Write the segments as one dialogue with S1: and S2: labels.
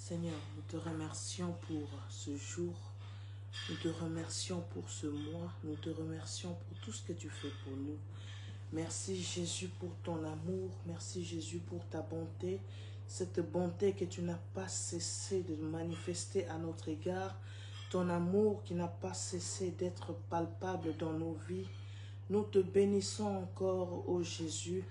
S1: Seigneur, nous te remercions pour ce jour, nous te remercions pour ce mois, nous te remercions pour tout ce que tu fais pour nous. Merci Jésus pour ton amour, merci Jésus pour ta bonté, cette bonté que tu n'as pas cessé de manifester à notre égard, ton amour qui n'a pas cessé d'être palpable dans nos vies. Nous te bénissons encore, ô Jésus.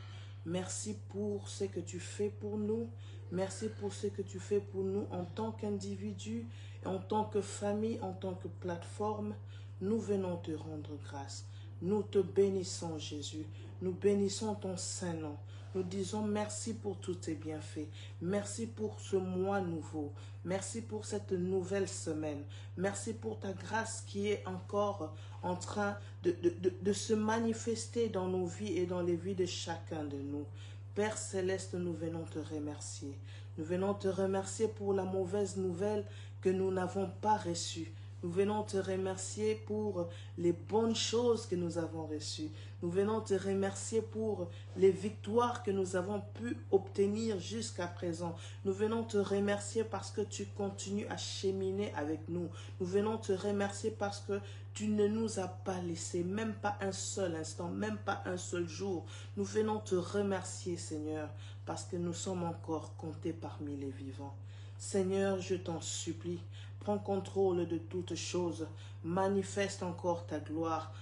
S1: Merci pour ce que tu fais pour nous. Merci pour ce que tu fais pour nous en tant qu'individu, en tant que famille, en tant que plateforme. Nous venons te rendre grâce. Nous te bénissons, Jésus. Nous bénissons ton Saint-Nom. Nous disons merci pour tous tes bienfaits. Merci pour ce mois nouveau. Merci pour cette nouvelle semaine. Merci pour ta grâce qui est encore en train de se manifester dans nos vies et dans les vies de chacun de nous. Père Céleste, nous venons te remercier. Nous venons te remercier pour la mauvaise nouvelle que nous n'avons pas reçue. Nous venons te remercier pour les bonnes choses que nous avons reçues. Nous venons te remercier pour les victoires que nous avons pu obtenir jusqu'à présent. Nous venons te remercier parce que tu continues à cheminer avec nous. Nous venons te remercier parce que tu ne nous as pas laissé, même pas un seul instant, même pas un seul jour. Nous venons te remercier, Seigneur, parce que nous sommes encore comptés parmi les vivants. Seigneur, je t'en supplie, prends contrôle de toutes choses, manifeste encore ta gloire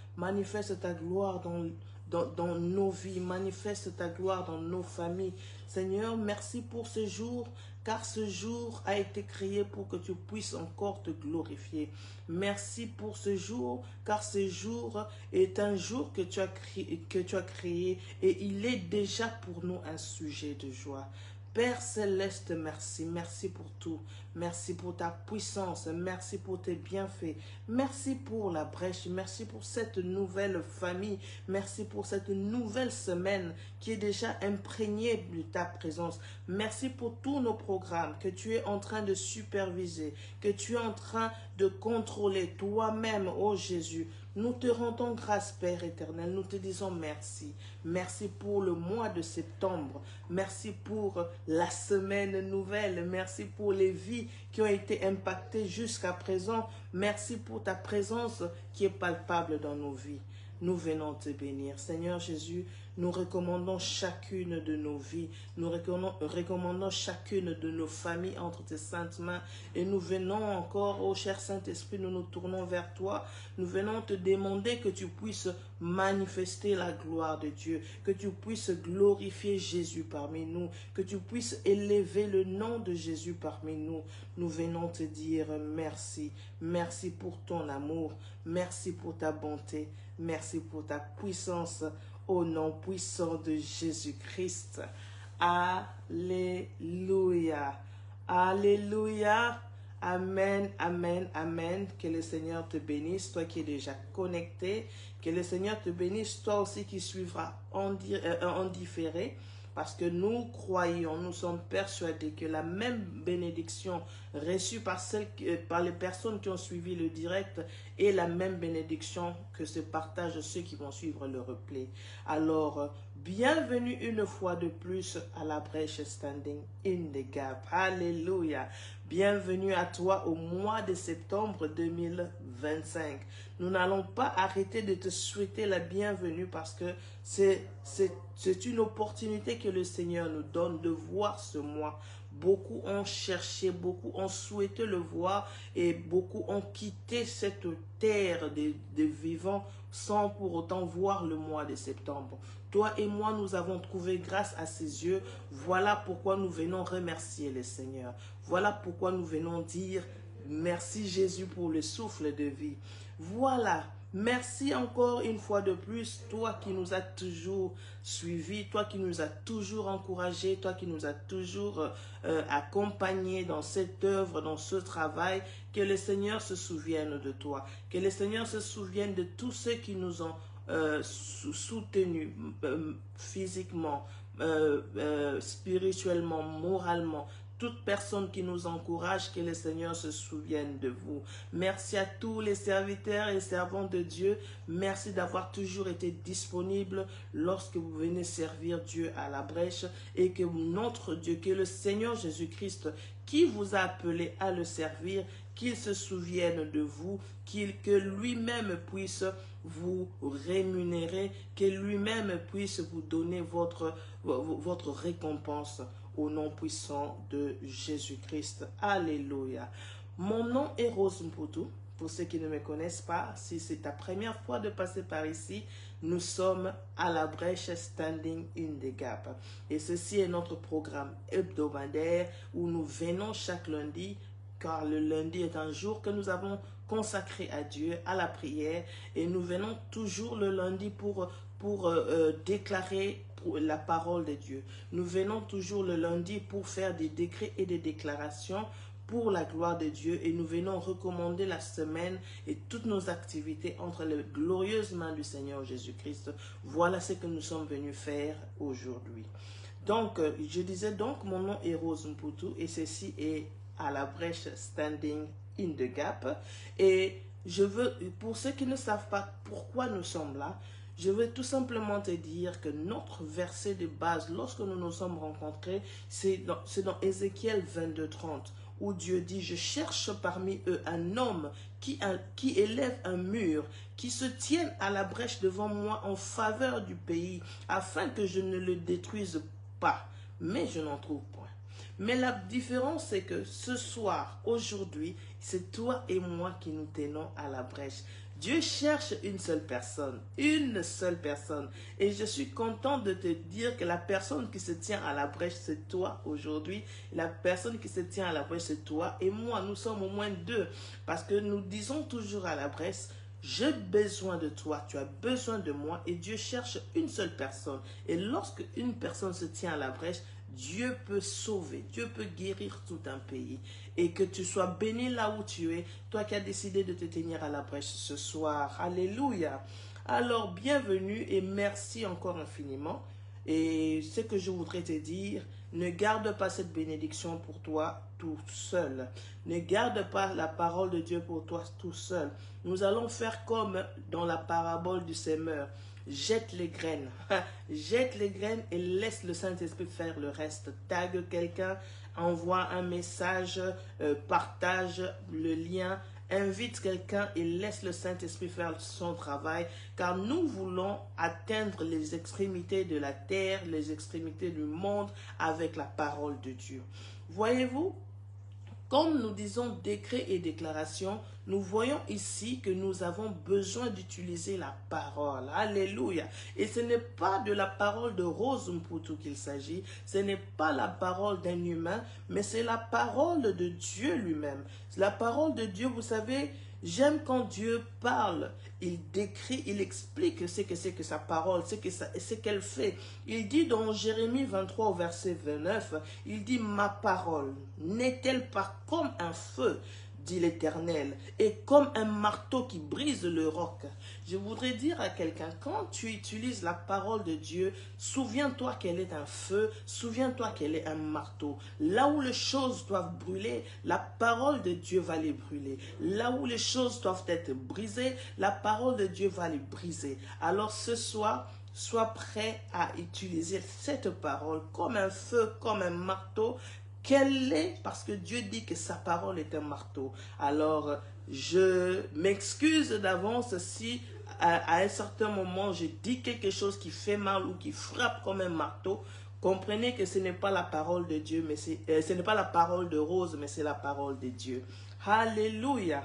S1: dans nos vies, manifeste ta gloire dans nos familles. Seigneur, merci pour ce jour, car ce jour a été créé pour que tu puisses encore te glorifier. Merci pour ce jour, car ce jour est un jour que tu as créé et il est déjà pour nous un sujet de joie. Père Céleste, merci. Merci pour tout. Merci pour ta puissance. Merci pour tes bienfaits. Merci pour la brèche. Merci pour cette nouvelle famille. Merci pour cette nouvelle semaine qui est déjà imprégnée de ta présence. Merci pour tous nos programmes que tu es en train de superviser, que tu es en train de contrôler toi-même, ô Jésus. Nous te rendons grâce, Père éternel. Nous te disons merci. Merci pour le mois de septembre. Merci pour la semaine nouvelle. Merci pour les vies qui ont été impactées jusqu'à présent. Merci pour ta présence qui est palpable dans nos vies. Nous venons te bénir. Seigneur Jésus, nous recommandons chacune de nos vies. Nous recommandons chacune de nos familles entre tes saintes mains. Et nous venons encore, ô cher Saint-Esprit, nous nous tournons vers toi. Nous venons te demander que tu puisses manifester la gloire de Dieu. Que tu puisses glorifier Jésus parmi nous. Que tu puisses élever le nom de Jésus parmi nous. Nous venons te dire merci. Merci pour ton amour. Merci pour ta bonté. Merci pour ta puissance au nom puissant de Jésus-Christ. Alléluia. Alléluia. Amen, amen, amen. Que le Seigneur te bénisse, toi qui es déjà connecté. Que le Seigneur te bénisse, toi aussi qui suivras en différé. Parce que nous croyons, nous sommes persuadés que la même bénédiction reçue par les personnes qui ont suivi le direct est la même bénédiction que se partagent ceux qui vont suivre le replay. Alors, bienvenue une fois de plus à la brèche Standing in the Gap. Alléluia. Bienvenue à toi au mois de septembre 2025. Nous n'allons pas arrêter de te souhaiter la bienvenue parce que c'est une opportunité que le Seigneur nous donne de voir ce mois. Beaucoup ont cherché, beaucoup ont souhaité le voir et beaucoup ont quitté cette terre des vivants sans pour autant voir le mois de septembre. Toi et moi, nous avons trouvé grâce à ses yeux. Voilà pourquoi nous venons remercier le Seigneur. Voilà pourquoi nous venons dire merci Jésus pour le souffle de vie. Voilà. Merci encore une fois de plus, toi qui nous as toujours suivis, toi qui nous as toujours encouragés, toi qui nous as toujours accompagnés dans cette œuvre, dans ce travail. Que le Seigneur se souvienne de toi, que le Seigneur se souvienne de tous ceux qui nous ont soutenus physiquement, spirituellement, moralement. Toute personne qui nous encourage, que le Seigneur se souvienne de vous. Merci à tous les serviteurs et servants de Dieu. Merci d'avoir toujours été disponibles lorsque vous venez servir Dieu à la brèche et que notre Dieu, que le Seigneur Jésus-Christ qui vous a appelé à le servir, qu'il se souvienne de vous, que lui-même puisse vous rémunérer, que lui-même puisse vous donner votre récompense au nom puissant de Jésus-Christ. Alléluia. Mon nom est Rose Mputu. Pour ceux qui ne me connaissent pas, si c'est ta première fois de passer par ici, nous sommes à la brèche Standing in the Gap. Et ceci est notre programme hebdomadaire où nous venons chaque lundi, car le lundi est un jour que nous avons consacré à Dieu, à la prière. Et nous venons toujours le lundi pour déclarer la parole de Dieu. Nous venons toujours le lundi pour faire des décrets et des déclarations pour la gloire de Dieu, et nous venons recommander la semaine et toutes nos activités entre les glorieuses mains du Seigneur Jésus-Christ. Voilà ce que nous sommes venus faire aujourd'hui. Donc, je disais donc, mon nom est Rose Mputu et ceci est à la brèche Standing in the Gap. Et je veux, pour ceux qui ne savent pas pourquoi nous sommes là, je veux tout simplement te dire que notre verset de base, lorsque nous nous sommes rencontrés, c'est dans Ézéchiel 22:30. Où Dieu dit, je cherche parmi eux un homme qui élève un mur, qui se tienne à la brèche devant moi en faveur du pays, afin que je ne le détruise pas. Mais je n'en trouve point. Mais la différence, c'est que ce soir, aujourd'hui, c'est toi et moi qui nous tenons à la brèche. Dieu cherche une seule personne. Et je suis content de te dire que la personne qui se tient à la brèche, c'est toi aujourd'hui. La personne qui se tient à la brèche, c'est toi et moi. Nous sommes au moins deux. Parce que nous disons toujours à la brèche, j'ai besoin de toi, tu as besoin de moi. Et Dieu cherche une seule personne. Et lorsque une personne se tient à la brèche, Dieu peut sauver, Dieu peut guérir tout un pays. Et que tu sois béni là où tu es, toi qui as décidé de te tenir à la brèche ce soir. Alléluia. Alors, bienvenue et merci encore infiniment. Et ce que je voudrais te dire, ne garde pas cette bénédiction pour toi tout seul. Ne garde pas la parole de Dieu pour toi tout seul. Nous allons faire comme dans la parabole du semeur. Jette les graines. Jette les graines et laisse le Saint-Esprit faire le reste. Tague quelqu'un, envoie un message, partage le lien, invite quelqu'un et laisse le Saint-Esprit faire son travail, car nous voulons atteindre les extrémités de la terre, les extrémités du monde avec la parole de Dieu. Voyez-vous, comme nous disons décret et déclaration, nous voyons ici que nous avons besoin d'utiliser la parole. Alléluia. Et ce n'est pas de la parole de Rose Mputu qu'il s'agit. Ce n'est pas la parole d'un humain, mais c'est la parole de Dieu lui-même. La parole de Dieu, vous savez, j'aime quand Dieu parle, il décrit, il explique ce que c'est que sa parole, ce qu'elle fait. Il dit dans Jérémie 23 au verset 29, il dit « Ma parole n'est-elle pas comme un feu ?» dit l'Éternel, et comme un marteau qui brise le roc. Je voudrais dire à quelqu'un, quand tu utilises la parole de Dieu, souviens-toi qu'elle est un feu, souviens-toi qu'elle est un marteau. Là où les choses doivent brûler, la parole de Dieu va les brûler. Là où les choses doivent être brisées, la parole de Dieu va les briser. Alors ce soir, sois prêt à utiliser cette parole comme un feu, comme un marteau, qu'elle est, parce que Dieu dit que sa parole est un marteau. Alors, je m'excuse d'avance si à un certain moment, je dis quelque chose qui fait mal ou qui frappe comme un marteau. Comprenez que ce n'est pas la parole de Dieu, mais ce n'est pas la parole de Rose, mais c'est la parole de Dieu. Alléluia.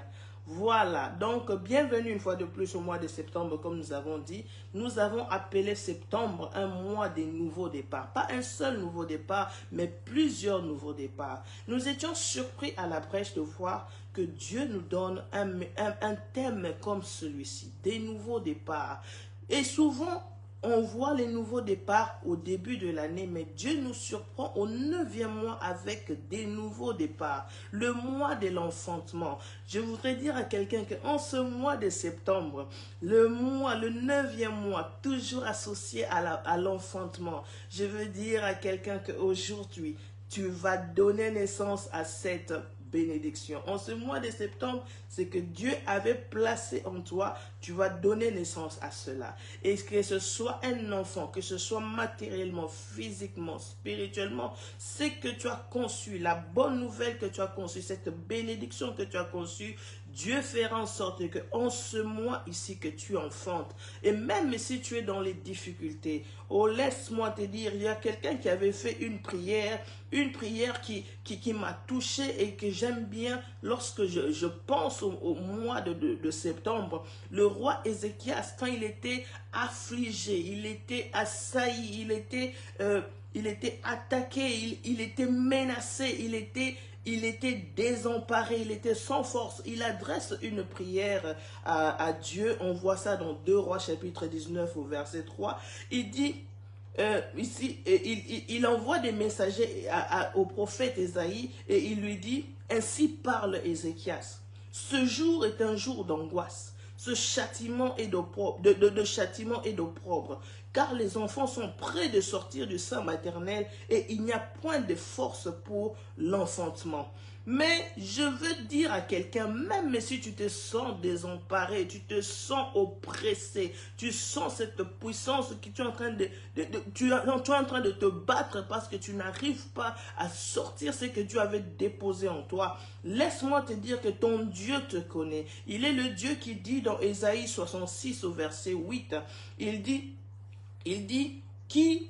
S1: Voilà, donc bienvenue une fois de plus au mois de septembre, comme nous avons dit. Nous avons appelé septembre un mois des nouveaux départs. Pas un seul nouveau départ, mais plusieurs nouveaux départs. Nous étions surpris à la brèche de voir que Dieu nous donne un thème comme celui-ci, des nouveaux départs. Et souvent, on voit les nouveaux départs au début de l'année, mais Dieu nous surprend au 9e mois avec des nouveaux départs. Le mois de l'enfantement. Je voudrais dire à quelqu'un qu'en ce mois de septembre, le 9e mois, toujours associé à l'enfantement, je veux dire à quelqu'un qu'aujourd'hui, tu vas donner naissance à cette bénédiction. En ce mois de septembre, c'est que Dieu avait placé en toi, tu vas donner naissance à cela. Et que ce soit un enfant, que ce soit matériellement, physiquement, spirituellement, c'est que tu as conçu, la bonne nouvelle que tu as conçue, cette bénédiction que tu as conçue, Dieu fera en sorte que en ce mois ici que tu enfantes, et même si tu es dans les difficultés, oh laisse-moi te dire, il y a quelqu'un qui avait fait une prière qui m'a touché et que j'aime bien lorsque je pense au mois de septembre. Le roi Ézéchias, quand il était affligé, il était assailli, il était attaqué, il était menacé, il était désemparé, il était sans force. Il adresse une prière à Dieu. On voit ça dans 2 Rois chapitre 19 au verset 3. Il dit, ici, il envoie des messagers au prophète Ésaïe et il lui dit, ainsi parle Ézéchias. Ce jour est un jour d'angoisse. Ce châtiment est de châtiment et d'opprobre, car les enfants sont près de sortir du sein maternel et il n'y a point de force pour l'enfantement. Mais je veux dire à quelqu'un, même si tu te sens désemparé, tu te sens oppressé, tu sens cette puissance que tu es en train tu es en train de te battre parce que tu n'arrives pas à sortir ce que Dieu avait déposé en toi. Laisse-moi te dire que ton Dieu te connaît. Il est le Dieu qui dit dans Ésaïe 66 au verset 8, il dit, qui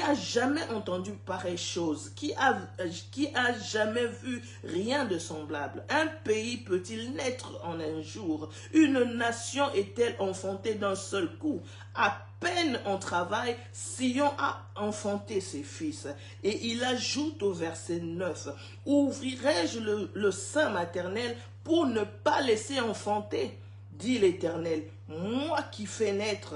S1: a jamais entendu pareille chose? Qui a jamais vu rien de semblable? Un pays peut-il naître en un jour? Une nation est-elle enfantée d'un seul coup? À peine on travaille, Sion a enfanté ses fils. Et il ajoute au verset 9, ouvrirai-je le sein maternel pour ne pas laisser enfanter? Dit l'Éternel, moi qui fais naître.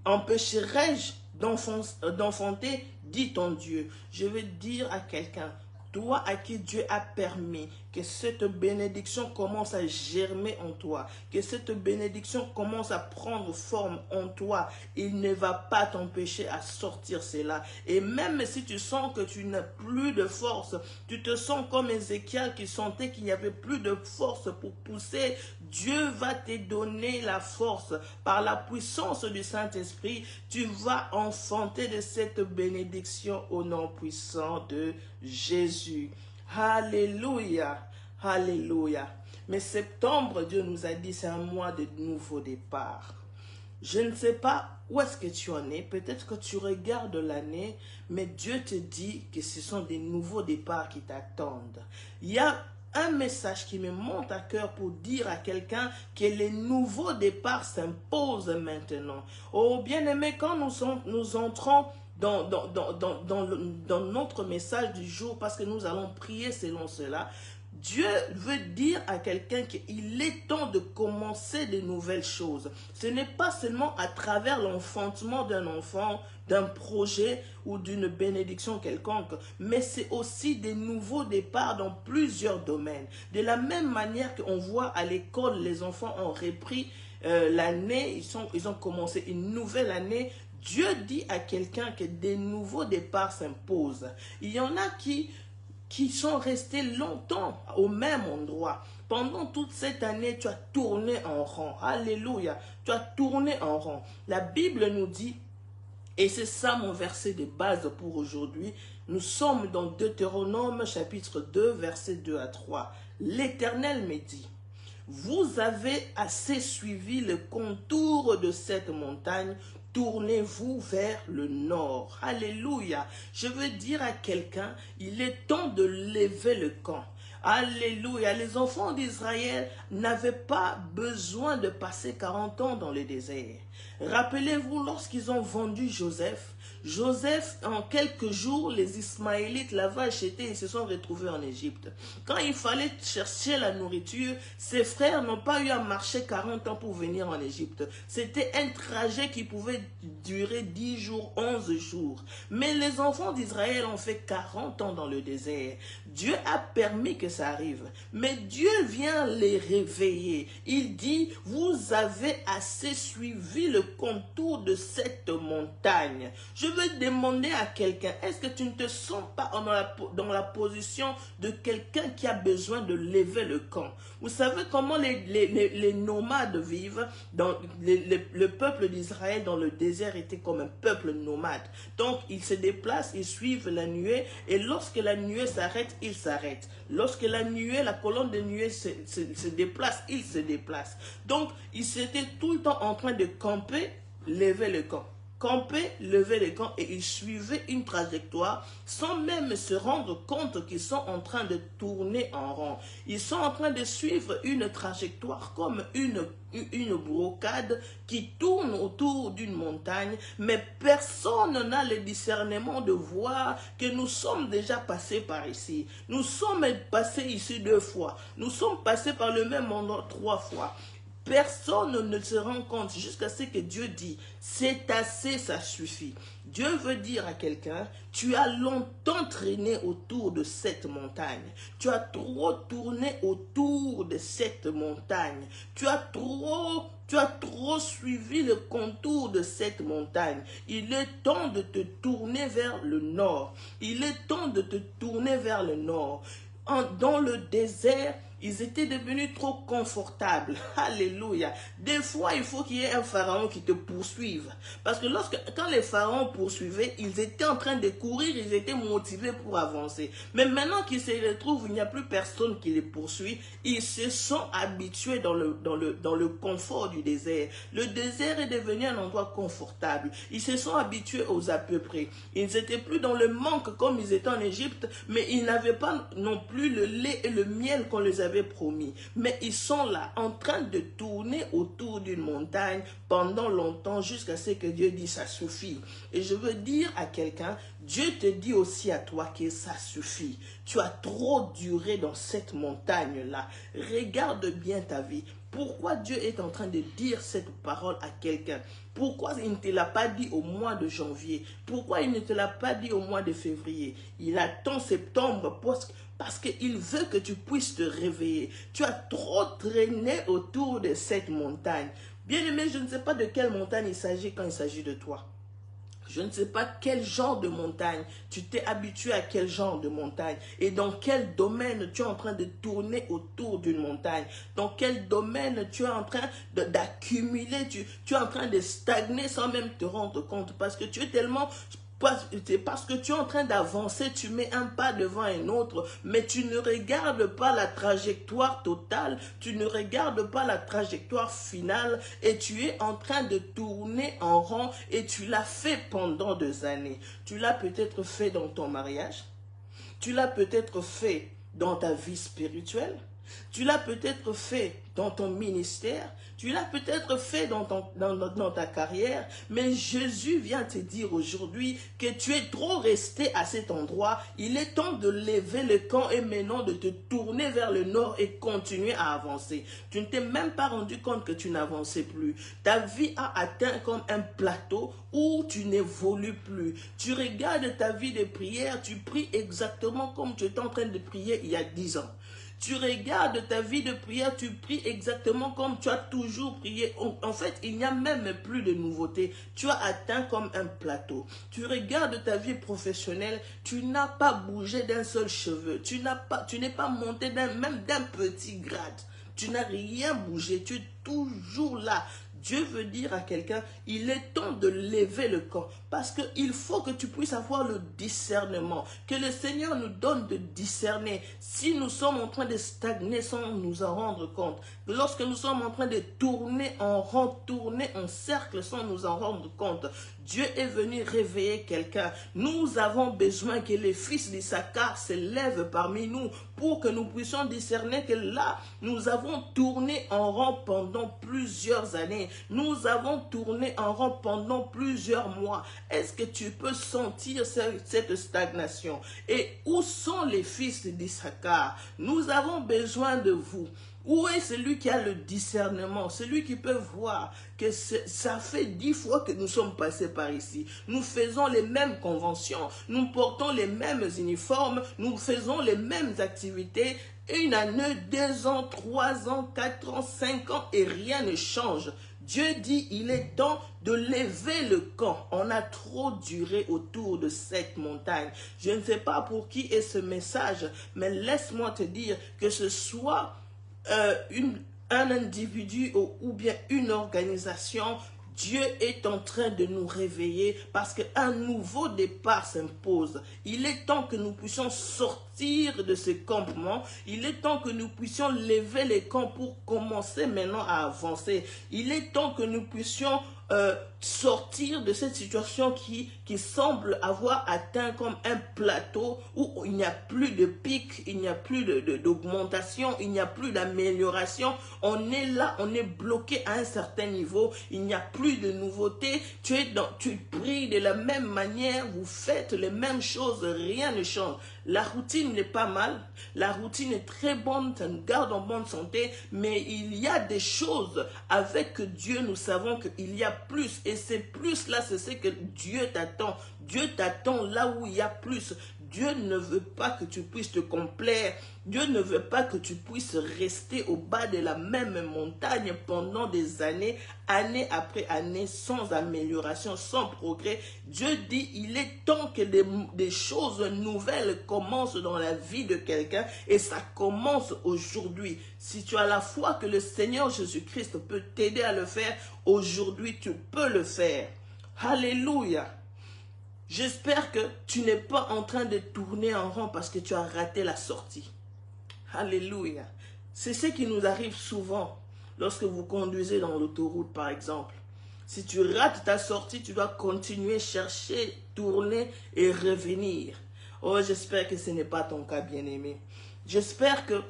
S1: Empêcherai-je d'enfanter, dit ton Dieu. Je veux dire à quelqu'un, toi à qui Dieu a permis que cette bénédiction commence à germer en toi, que cette bénédiction commence à prendre forme en toi, il ne va pas t'empêcher à sortir cela. Et même si tu sens que tu n'as plus de force, tu te sens comme Ézéchiel qui sentait qu'il n'y avait plus de force pour pousser, Dieu va te donner la force. Par la puissance du Saint-Esprit, tu vas enfanter de cette bénédiction au nom puissant de Jésus. Alléluia, alléluia. Mais septembre, Dieu nous a dit, c'est un mois de nouveau départ. Je ne sais pas où est-ce que tu en es. Peut-être que tu regardes l'année, mais Dieu te dit que ce sont des nouveaux départs qui t'attendent. Il y a un message qui me monte à cœur pour dire à quelqu'un que les nouveaux départs s'imposent maintenant. Oh bien-aimé, quand nous entrons dans notre message du jour, parce que nous allons prier selon cela, Dieu veut dire à quelqu'un qu'il est temps de commencer de nouvelles choses. Ce n'est pas seulement à travers l'enfantement d'un enfant, d'un projet ou d'une bénédiction quelconque, mais c'est aussi des nouveaux départs dans plusieurs domaines. De la même manière qu'on voit à l'école, les enfants ont repris l'année, ils ont commencé une nouvelle année. Dieu dit à quelqu'un que des nouveaux départs s'imposent. Il y en a qui sont restés longtemps au même endroit. Pendant toute cette année, tu as tourné en rond. Alléluia. Tu as tourné en rond. La Bible nous dit, et c'est ça mon verset de base pour aujourd'hui, nous sommes dans Deutéronome chapitre 2, versets 2 à 3. L'Éternel me dit, vous avez assez suivi le contour de cette montagne, tournez-vous vers le nord. Alléluia. Je veux dire à quelqu'un, il est temps de lever le camp. Alléluia. Les enfants d'Israël n'avaient pas besoin de passer 40 ans dans le désert. Rappelez-vous, lorsqu'ils ont vendu Joseph, en quelques jours, les Ismaélites l'avaient acheté et se sont retrouvés en Égypte. Quand il fallait chercher la nourriture, ses frères n'ont pas eu à marcher 40 ans pour venir en Égypte. C'était un trajet qui pouvait durer 10 jours, 11 jours. Mais les enfants d'Israël ont fait 40 ans dans le désert. Dieu a permis que ça arrive. Mais Dieu vient les réveiller. Il dit, vous avez assez suivi le contour de cette montagne. Je veux demander à quelqu'un, est-ce que tu ne te sens pas dans la position de quelqu'un qui a besoin de lever le camp? Vous savez comment les nomades vivent? Le peuple d'Israël dans le désert était comme un peuple nomade. Donc, ils se déplacent, ils suivent la nuée, et lorsque la nuée s'arrête, ils s'arrêtent. Lorsque la colonne de nuée se déplace, ils se déplacent. Donc, ils étaient tout le temps en train de camper, lever le camp. Camper, lever le camp, et ils suivaient une trajectoire sans même se rendre compte qu'ils sont en train de tourner en rond. Ils sont en train de suivre une trajectoire comme une brocade qui tourne autour d'une montagne, mais personne n'a le discernement de voir que nous sommes déjà passés par ici. Nous sommes passés ici 2 fois. Nous sommes passés par le même endroit 3 fois. Personne ne se rend compte jusqu'à ce que Dieu dit, c'est assez, ça suffit. Dieu veut dire à quelqu'un, tu as longtemps traîné autour de cette montagne. Tu as trop tourné autour de cette montagne. Tu as trop suivi le contour de cette montagne. Il est temps de te tourner vers le nord. Il est temps de te tourner vers le nord. Dans le désert, ils étaient devenus trop confortables. Alléluia. Des fois, il faut qu'il y ait un pharaon qui te poursuive. Parce que quand les pharaons poursuivaient, ils étaient en train de courir, ils étaient motivés pour avancer. Mais maintenant qu'ils se retrouvent, il n'y a plus personne qui les poursuit. Ils se sont habitués dans le confort du désert. Le désert est devenu un endroit confortable. Ils se sont habitués aux à peu près. Ils n'étaient plus dans le manque comme ils étaient en Égypte, mais ils n'avaient pas non plus le lait et le miel qu'on les avait promis. Mais ils sont là, en train de tourner autour d'une montagne pendant longtemps jusqu'à ce que Dieu dise ça suffit. Et je veux dire à quelqu'un, Dieu te dit aussi à toi que ça suffit. Tu as trop duré dans cette montagne-là. Regarde bien ta vie. Pourquoi Dieu est en train de dire cette parole à quelqu'un? Pourquoi il ne te l'a pas dit au mois de janvier? Pourquoi il ne te l'a pas dit au mois de février? Il attend septembre parce qu'il veut que tu puisses te réveiller. Tu as trop traîné autour de cette montagne. Bien-aimé, je ne sais pas de quelle montagne il s'agit quand il s'agit de toi. Je ne sais pas quel genre de montagne, tu t'es habitué à quel genre de montagne et dans quel domaine tu es en train de tourner autour d'une montagne, dans quel domaine tu es en train d'accumuler, tu es en train de stagner sans même te rendre compte parce que tu es tellement... Parce que tu es en train d'avancer, tu mets un pas devant un autre, mais tu ne regardes pas la trajectoire totale, tu ne regardes pas la trajectoire finale et tu es en train de tourner en rond et tu l'as fait pendant 2 années. Tu l'as peut-être fait dans ton mariage, tu l'as peut-être fait dans ta vie spirituelle, tu l'as peut-être fait dans ton ministère, tu l'as peut-être fait dans ta carrière, mais Jésus vient te dire aujourd'hui que tu es trop resté à cet endroit. Il est temps de lever le camp et maintenant de te tourner vers le nord et continuer à avancer. Tu ne t'es même pas rendu compte que tu n'avançais plus. Ta vie a atteint comme un plateau où tu n'évolues plus. Tu regardes ta vie de prière, tu pries exactement comme tu étais en train de prier il y a 10 ans. Tu regardes ta vie de prière, tu pries exactement comme tu as toujours prié. En fait, il n'y a même plus de nouveauté. Tu as atteint comme un plateau. Tu regardes ta vie professionnelle, tu n'as pas bougé d'un seul cheveu. Tu n'es pas monté même d'un petit grade. Tu n'as rien bougé, tu es toujours là. Dieu veut dire à quelqu'un, il est temps de lever le camp. Parce qu'il faut que tu puisses avoir le discernement. Que le Seigneur nous donne de discerner. Si nous sommes en train de stagner sans nous en rendre compte. Lorsque nous sommes en train de tourner en rond, tourner en cercle sans nous en rendre compte. Dieu est venu réveiller quelqu'un. Nous avons besoin que les fils d'Issachar se lèvent parmi nous pour que nous puissions discerner que là, nous avons tourné en rond pendant plusieurs années. Nous avons tourné en rond pendant plusieurs mois. Est-ce que tu peux sentir cette stagnation? Et où sont les fils d'Issachar? Nous avons besoin de vous. Où est celui qui a le discernement, celui qui peut voir que ça fait 10 fois que nous sommes passés par ici. Nous faisons les mêmes conventions, nous portons les mêmes uniformes, nous faisons les mêmes activités. 1 année, 2 ans, 3 ans, 4 ans, 5 ans et rien ne change. Dieu dit, il est temps de lever le camp. On a trop duré autour de cette montagne. Je ne sais pas pour qui est ce message, mais laisse-moi te dire que ce soit un individu ou bien une organisation, Dieu est en train de nous réveiller parce qu'un nouveau départ s'impose. Il est temps que nous puissions sortir de ce campement. Il est temps que nous puissions lever les camps pour commencer maintenant à avancer. Il est temps que nous puissions sortir de cette situation qui semble avoir atteint comme un plateau où il n'y a plus de pic, il n'y a plus d'augmentation, il n'y a plus d'amélioration. On est là, on est bloqué à un certain niveau, il n'y a plus de nouveauté. Tu pries de la même manière, vous faites les mêmes choses, rien ne change. La routine n'est pas mal, la routine est très bonne, ça nous garde en bonne santé, mais il y a des choses avec Dieu, nous savons qu'il y a plus, et c'est plus là, c'est ce que Dieu t'attend. Dieu t'attend là où il y a plus. Dieu ne veut pas que tu puisses te complaire. Dieu ne veut pas que tu puisses rester au bas de la même montagne pendant des années, année après année, sans amélioration, sans progrès. Dieu dit, il est temps que des choses nouvelles commencent dans la vie de quelqu'un et ça commence aujourd'hui. Si tu as la foi que le Seigneur Jésus-Christ peut t'aider à le faire, aujourd'hui tu peux le faire. Alléluia. J'espère que tu n'es pas en train de tourner en rond parce que tu as raté la sortie. Alléluia. C'est ce qui nous arrive souvent lorsque vous conduisez dans l'autoroute, par exemple. Si tu rates ta sortie, tu dois continuer, chercher, tourner et revenir. Oh, j'espère que ce n'est pas ton cas, bien-aimé. J'espère que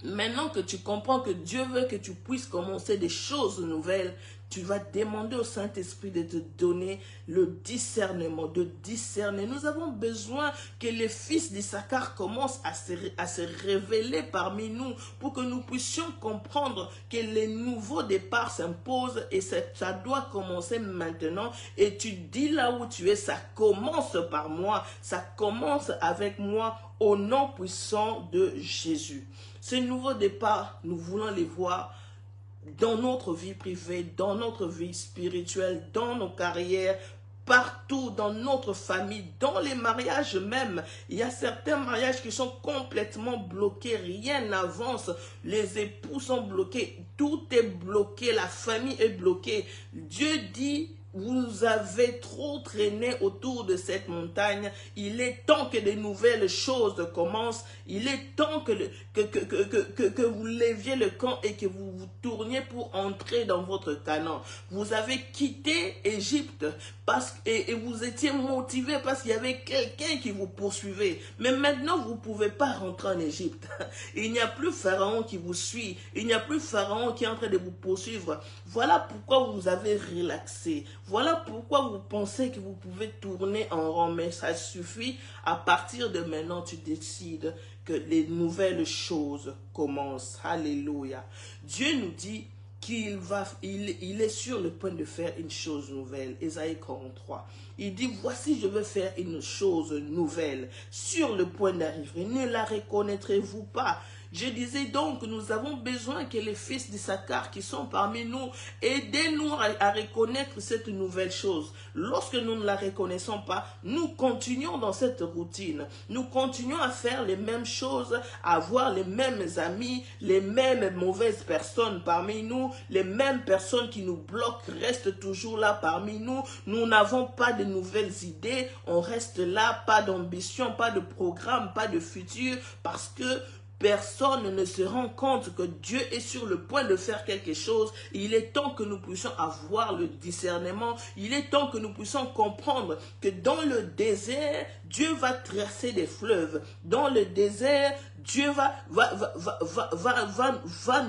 S1: maintenant que tu comprends que Dieu veut que tu puisses commencer des choses nouvelles, tu vas demander au Saint-Esprit de te donner le discernement, de discerner. Nous avons besoin que les fils d'Issachar commencent à se révéler parmi nous pour que nous puissions comprendre que les nouveaux départs s'imposent et ça doit commencer maintenant. Et tu dis là où tu es, ça commence par moi, ça commence avec moi au nom puissant de Jésus. Ces nouveaux départs, nous voulons les voir dans notre vie privée, dans notre vie spirituelle, dans nos carrières, partout dans notre famille, dans les mariages même. Il y a certains mariages qui sont complètement bloqués, rien n'avance, les époux sont bloqués, tout est bloqué, la famille est bloquée. Dieu dit, vous avez trop traîné autour de cette montagne. Il est temps que de nouvelles choses commencent. Il est temps que vous leviez le camp et que vous vous tourniez pour entrer dans votre Canaan. Vous avez quitté Égypte et vous étiez motivé parce qu'il y avait quelqu'un qui vous poursuivait. Mais maintenant, vous ne pouvez pas rentrer en Égypte. Il n'y a plus Pharaon qui vous suit. Il n'y a plus Pharaon qui est en train de vous poursuivre. Voilà pourquoi vous avez relaxé. Voilà pourquoi vous pensez que vous pouvez tourner en rond, mais ça suffit. À partir de maintenant, tu décides que les nouvelles choses commencent. Alléluia. Dieu nous dit qu'il est sur le point de faire une chose nouvelle. Ésaïe 43. Il dit, voici, je veux faire une chose nouvelle. Sur le point d'arriver. Ne la reconnaîtrez-vous pas? Je disais donc que nous avons besoin que les fils d'Issachar qui sont parmi nous aidez-nous à reconnaître cette nouvelle chose. Lorsque nous ne la reconnaissons pas, nous continuons dans cette routine. Nous continuons à faire les mêmes choses, à avoir les mêmes amis, les mêmes mauvaises personnes parmi nous, les mêmes personnes qui nous bloquent restent toujours là parmi nous. Nous n'avons pas de nouvelles idées, on reste là, pas d'ambition, pas de programme, pas de futur, parce que personne ne se rend compte que Dieu est sur le point de faire quelque chose. Il est temps que nous puissions avoir le discernement. Il est temps que nous puissions comprendre que dans le désert, Dieu va tracer des fleuves. Dans le désert, Dieu va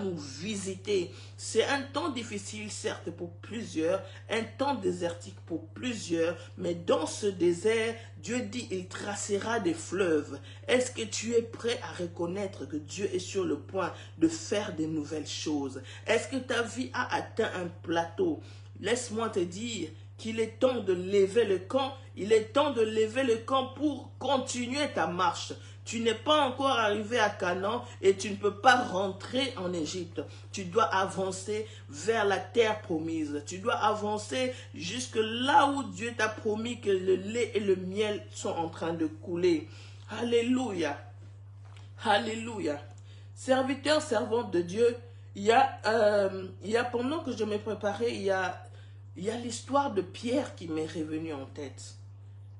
S1: nous visiter. C'est un temps difficile, certes, pour plusieurs, un temps désertique pour plusieurs, mais dans ce désert, Dieu dit, il tracera des fleuves. Est-ce que tu es prêt à reconnaître que Dieu est sur le point de faire de nouvelles choses? Est-ce que ta vie a atteint un plateau? Laisse-moi te dire qu'il est temps de lever le camp. Il est temps de lever le camp pour continuer ta marche. Tu n'es pas encore arrivé à Canaan et tu ne peux pas rentrer en Égypte. Tu dois avancer vers la terre promise. Tu dois avancer jusque là où Dieu t'a promis que le lait et le miel sont en train de couler. Alléluia. Alléluia. Serviteur, servante de Dieu, il y a pendant que je me préparais, il y a l'histoire de Pierre qui m'est revenue en tête.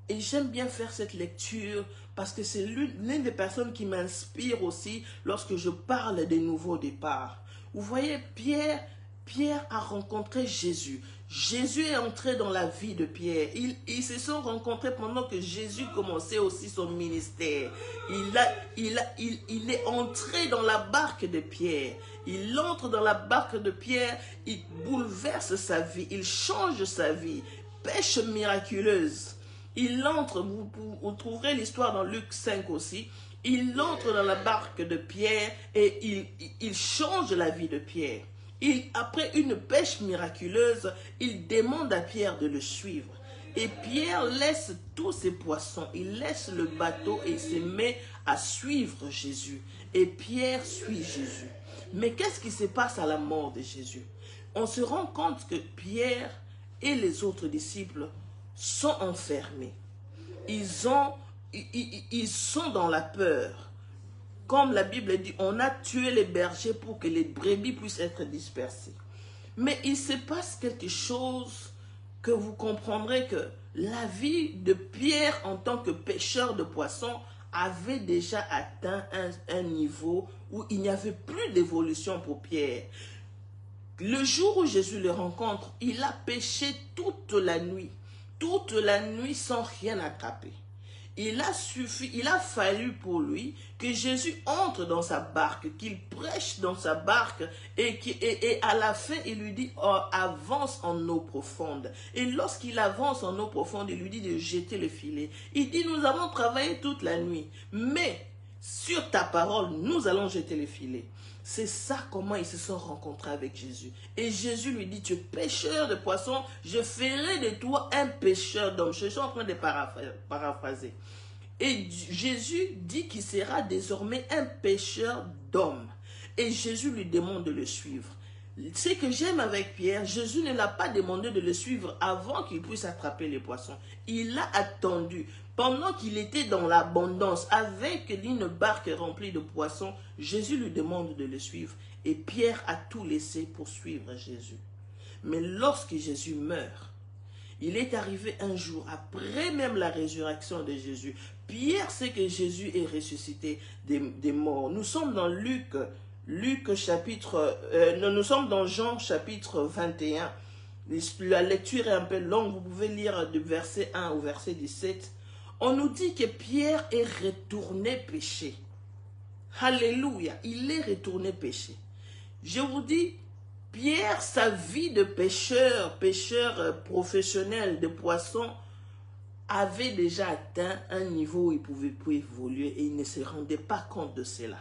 S1: Et j'aime bien faire cette lecture parce que c'est l'une des personnes qui m'inspire aussi lorsque je parle des nouveaux départs. Vous voyez, Pierre a rencontré Jésus. Jésus est entré dans la vie de Pierre. Ils se sont rencontrés pendant que Jésus commençait aussi son ministère. Il est entré dans la barque de Pierre. Il entre dans la barque de Pierre, il bouleverse sa vie, il change sa vie. Pêche miraculeuse. Il entre, vous trouverez l'histoire dans Luc 5 aussi. Il entre dans la barque de Pierre et il change la vie de Pierre. Après une pêche miraculeuse, il demande à Pierre de le suivre. Et Pierre laisse tous ses poissons, il laisse le bateau et se met à suivre Jésus. Et Pierre suit Jésus. Mais qu'est-ce qui se passe à la mort de Jésus? On se rend compte que Pierre et les autres disciples sont enfermés. Ils sont dans la peur. Comme la Bible dit, on a tué les bergers pour que les brebis puissent être dispersées. Mais il se passe quelque chose que vous comprendrez que la vie de Pierre en tant que pêcheur de poissons avait déjà atteint un niveau où il n'y avait plus d'évolution pour Pierre. Le jour où Jésus le rencontre, il a pêché toute la nuit sans rien attraper. Il a fallu pour lui que Jésus entre dans sa barque, qu'il prêche dans sa barque et à la fin il lui dit oh, avance en eau profonde. Et lorsqu'il avance en eau profonde, il lui dit de jeter le filet. Il dit nous avons travaillé toute la nuit, mais sur ta parole nous allons jeter le filet. C'est ça comment ils se sont rencontrés avec Jésus. Et Jésus lui dit, tu es pêcheur de poissons, je ferai de toi un pêcheur d'hommes. Je suis en train de paraphraser. Et Jésus dit qu'il sera désormais un pêcheur d'hommes. Et Jésus lui demande de le suivre. Ce que j'aime avec Pierre, Jésus ne l'a pas demandé de le suivre avant qu'il puisse attraper les poissons. Il l'a attendu. Pendant qu'il était dans l'abondance, avec une barque remplie de poissons, Jésus lui demande de le suivre. Et Pierre a tout laissé pour suivre Jésus. Mais lorsque Jésus meurt, il est arrivé un jour, après même la résurrection de Jésus, Pierre sait que Jésus est ressuscité des morts. Nous sommes dans nous sommes dans Jean chapitre 21. La lecture est un peu longue, vous pouvez lire du verset 1 au verset 17. On nous dit que Pierre est retourné pécher. Alléluia, il est retourné pécher. Je vous dis, Pierre, sa vie de pêcheur professionnel de poissons, avait déjà atteint un niveau où il ne pouvait plus évoluer et il ne se rendait pas compte de cela.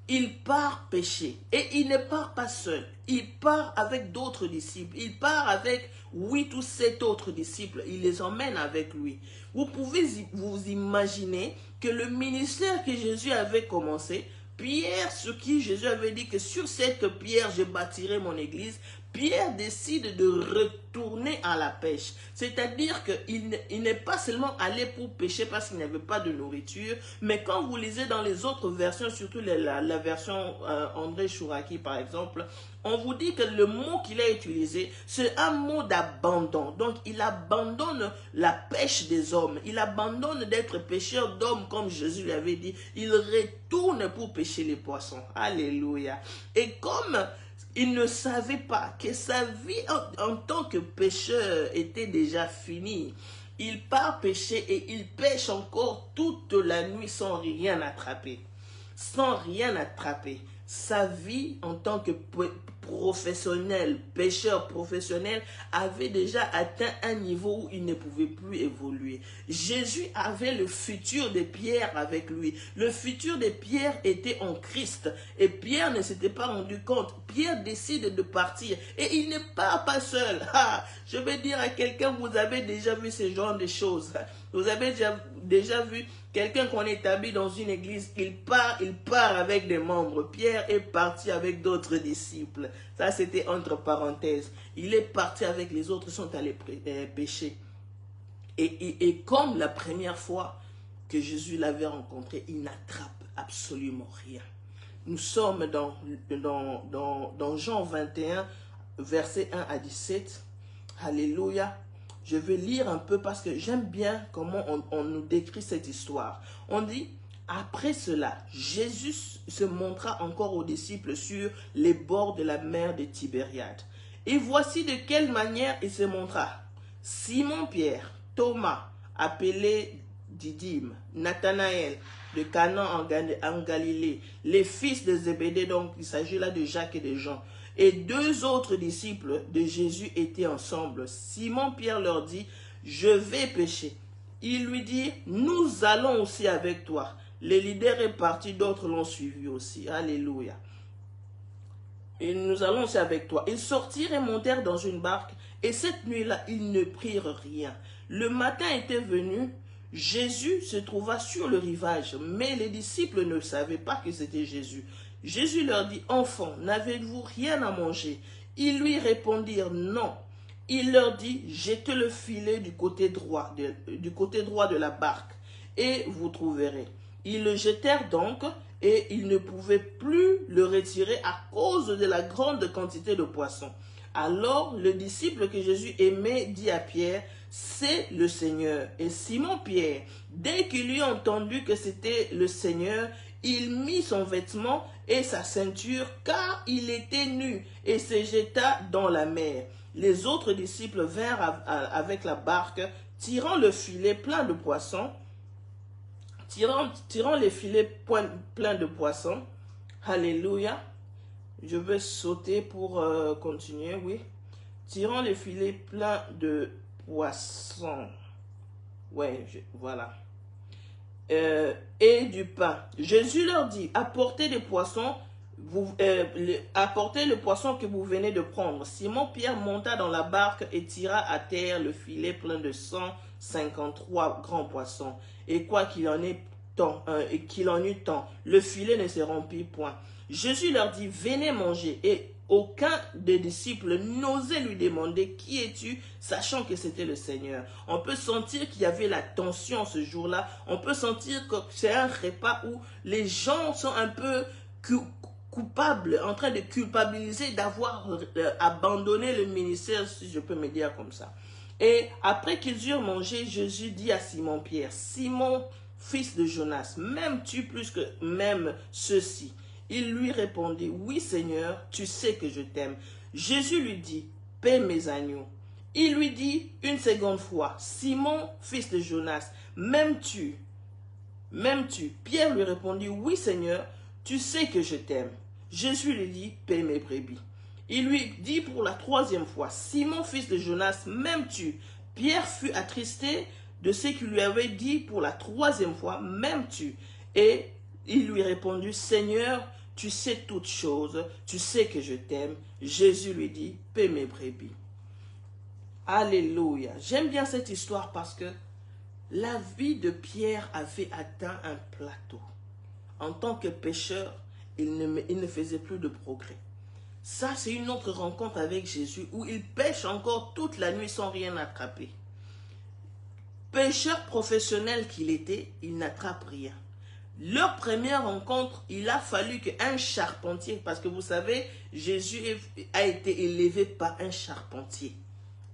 S1: Il part pêcher et il ne part pas seul, il part avec d'autres disciples, il part avec 8 ou 7 autres disciples, il les emmène avec lui. Vous pouvez vous imaginer que le ministère que Jésus avait commencé, Pierre, sur qui Jésus avait dit que sur cette pierre je bâtirai mon église, Pierre décide de retourner à la pêche. C'est-à-dire qu'il n'est pas seulement allé pour pêcher parce qu'il n'avait pas de nourriture, mais quand vous lisez dans les autres versions, surtout la version André Chouraki par exemple, on vous dit que le mot qu'il a utilisé, c'est un mot d'abandon. Donc il abandonne la pêche des hommes, il abandonne d'être pêcheur d'hommes comme Jésus lui avait dit, il retourne pour pêcher les poissons. Alléluia. Et comme il ne savait pas que sa vie en tant que pêcheur était déjà finie, il part pêcher et il pêche encore toute la nuit sans rien attraper. Sans rien attraper. Sa vie en tant que professionnel, pêcheur professionnel, avait déjà atteint un niveau où il ne pouvait plus évoluer. Jésus avait le futur de Pierre avec lui. Le futur de Pierre était en Christ. Et Pierre ne s'était pas rendu compte. Pierre décide de partir. Et il ne part pas seul. Je vais dire à quelqu'un, vous avez déjà vu ce genre de choses. Vous avez déjà vu quelqu'un qu'on établit dans une église, il part avec des membres. Pierre est parti avec d'autres disciples. Ça, c'était entre parenthèses. Il est parti avec les autres, ils sont allés pêcher. Et comme la première fois que Jésus l'avait rencontré, il n'attrape absolument rien. Nous sommes dans Jean 21, versets 1 à 17. Alléluia. Je vais lire un peu parce que j'aime bien comment on nous décrit cette histoire. On dit, après cela, Jésus se montra encore aux disciples sur les bords de la mer de Tibériade. Et voici de quelle manière il se montra. Simon-Pierre, Thomas, appelé Didyme, Nathanaël, de Canaan en Galilée, les fils de Zébédée, donc il s'agit là de Jacques et de Jean, et deux autres disciples de Jésus étaient ensemble. Simon-Pierre leur dit, je vais pêcher. Il lui dit, nous allons aussi avec toi. Les leaders est parti, d'autres l'ont suivi aussi. Alléluia. Et nous allons aussi avec toi. Ils sortirent et montèrent dans une barque, et cette nuit-là, ils ne prirent rien. Le matin était venu, Jésus se trouva sur le rivage, mais les disciples ne savaient pas que c'était Jésus. Jésus leur dit, enfants, n'avez-vous rien à manger? Ils lui répondirent, non. Il leur dit, jetez le filet du côté droit de la barque, et vous trouverez. Ils le jetèrent donc, et ils ne pouvaient plus le retirer à cause de la grande quantité de poissons. Alors le disciple que Jésus aimait dit à Pierre, c'est le Seigneur. Et Simon-Pierre, dès qu'il eut entendu que c'était le Seigneur, il mit son vêtement et sa ceinture, car il était nu, et se jeta dans la mer. Les autres disciples vinrent avec la barque, tirant le filet plein de poissons, tirant les filets pleins de poissons. Alléluia. Je vais sauter pour continuer, oui. Tirant les filets pleins de poissons. Ouais, voilà. Et du pain. Jésus leur dit, apportez des poissons, apportez le poisson que vous venez de prendre. Simon-Pierre monta dans la barque et tira à terre le filet plein de 153 grands poissons. Et quoi qu'il en eût tant, le filet ne se remplit point. Jésus leur dit, venez manger. Et aucun des disciples n'osait lui demander, qui es-tu, sachant que c'était le Seigneur. On peut sentir qu'il y avait la tension ce jour-là. On peut sentir que c'est un repas où les gens sont un peu coupables, en train de culpabiliser d'avoir abandonné le ministère, si je peux me dire comme ça. Et après qu'ils eurent mangé, Jésus dit à Simon-Pierre, Simon, fils de Jonas, m'aimes-tu plus que même ceux-ci? Il lui répondit, oui Seigneur, tu sais que je t'aime. Jésus lui dit, paie mes agneaux. Il lui dit une seconde fois, Simon, fils de Jonas, m'aimes-tu? Pierre lui répondit, oui Seigneur, tu sais que je t'aime. Jésus lui dit, paie mes brebis. Il lui dit pour la troisième fois, Simon, fils de Jonas, m'aimes-tu? Pierre fut attristé de ce qu'il lui avait dit pour la troisième fois, m'aimes-tu? Et il lui répondit, Seigneur, tu sais toutes choses, tu sais que je t'aime. Jésus lui dit, paie mes brebis. Alléluia. J'aime bien cette histoire parce que la vie de Pierre avait atteint un plateau. En tant que pécheur, il ne faisait plus de progrès. Ça, c'est une autre rencontre avec Jésus où il pêche encore toute la nuit sans rien attraper. Pêcheur professionnel qu'il était, il n'attrape rien. Leur première rencontre, il a fallu qu'un charpentier, parce que vous savez, Jésus a été élevé par un charpentier.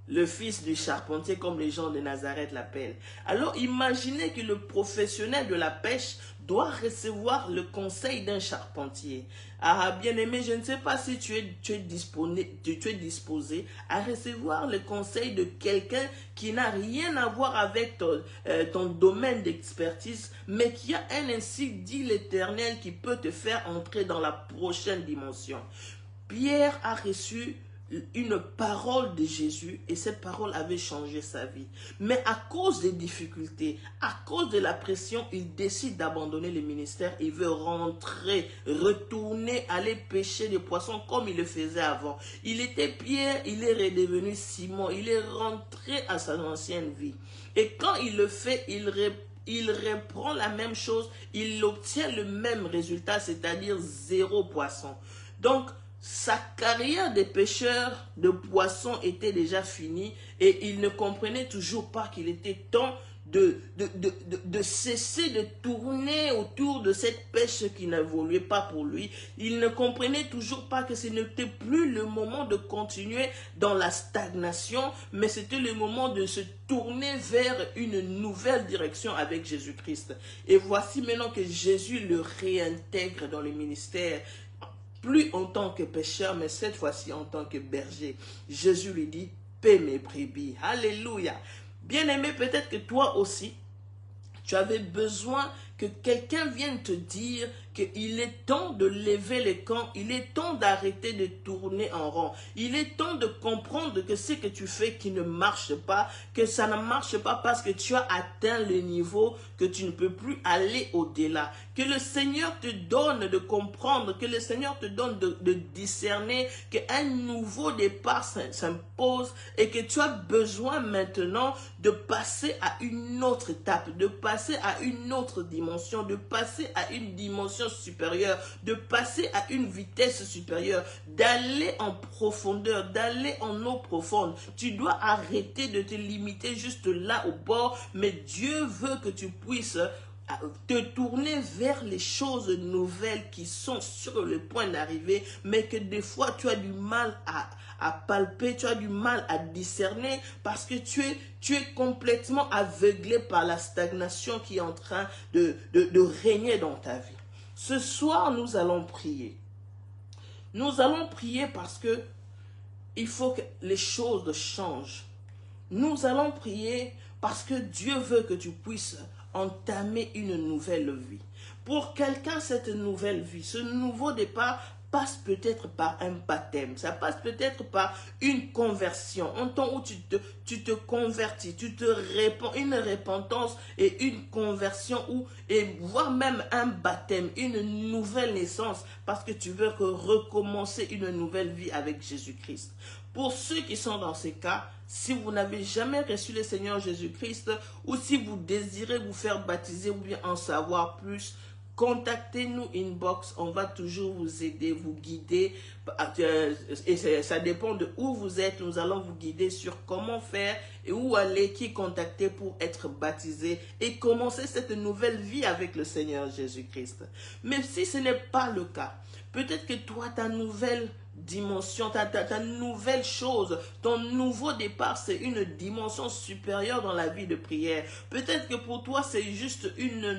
S1: Le fils du charpentier, comme les gens de Nazareth l'appellent. Alors imaginez que le professionnel de la pêche doit recevoir le conseil d'un charpentier. Ah, bien-aimé, je ne sais pas si tu es disposé à recevoir le conseil de quelqu'un qui n'a rien à voir avec ton domaine d'expertise, mais qui a un ainsi dit l'Éternel qui peut te faire entrer dans la prochaine dimension. Pierre a reçu une parole de Jésus et cette parole avait changé sa vie. Mais à cause des difficultés, à cause de la pression, il décide d'abandonner le ministère. Il veut rentrer, retourner, aller pêcher des poissons comme il le faisait avant. Il était Pierre, il est redevenu Simon. Il est rentré à sa ancienne vie. Et quand il le fait, il reprend la même chose. Il obtient le même résultat, c'est-à-dire 0 poisson. Donc, sa carrière de pêcheur de poissons était déjà finie et il ne comprenait toujours pas qu'il était temps de cesser de tourner autour de cette pêche qui n'évoluait pas pour lui. Il ne comprenait toujours pas que ce n'était plus le moment de continuer dans la stagnation, mais c'était le moment de se tourner vers une nouvelle direction avec Jésus-Christ. Et voici maintenant que Jésus le réintègre dans le ministère. Plus en tant que pécheur, mais cette fois-ci en tant que berger. Jésus lui dit, paie mes brebis. Alléluia. Bien-aimé, peut-être que toi aussi, tu avais besoin que quelqu'un vienne te dire qu'il est temps de lever les camps, il est temps d'arrêter de tourner en rond. Il est temps de comprendre que ce que tu fais qui ne marche pas, que ça ne marche pas parce que tu as atteint le niveau que tu ne peux plus aller au-delà. Que le Seigneur te donne de comprendre, que le Seigneur te donne de discerner qu'un nouveau départ s'impose et que tu as besoin maintenant de passer à une autre étape, de passer à une autre dimension, de passer à une dimension supérieure, de passer à une vitesse supérieure, d'aller en profondeur, d'aller en eau profonde. Tu dois arrêter de te limiter juste là au bord, mais Dieu veut que tu puisses te tourner vers les choses nouvelles qui sont sur le point d'arriver, mais que des fois tu as du mal à palper, tu as du mal à discerner parce que tu es complètement aveuglé par la stagnation qui est en train de régner dans ta vie. Ce soir, nous allons prier. Nous allons prier parce que il faut que les choses changent. Nous allons prier parce que Dieu veut que tu puisses entamer une nouvelle vie. Pour quelqu'un, cette nouvelle vie, ce nouveau départ passe peut-être par un baptême, ça passe peut-être par une conversion, un temps où tu te convertis, tu te répands, une repentance et une conversion, et voire même un baptême, une nouvelle naissance, parce que tu veux recommencer une nouvelle vie avec Jésus-Christ. Pour ceux qui sont dans ces cas, si vous n'avez jamais reçu le Seigneur Jésus-Christ, ou si vous désirez vous faire baptiser ou bien en savoir plus, contactez-nous inbox, on va toujours vous aider, vous guider, et ça dépend de où vous êtes, nous allons vous guider sur comment faire et où aller, qui contacter pour être baptisé et commencer cette nouvelle vie avec le Seigneur Jésus-Christ. Mais si ce n'est pas le cas, peut-être que toi, ta nouvelle dimension, ta nouvelle chose, ton nouveau départ, c'est une dimension supérieure dans la vie de prière. Peut-être que pour toi, c'est juste une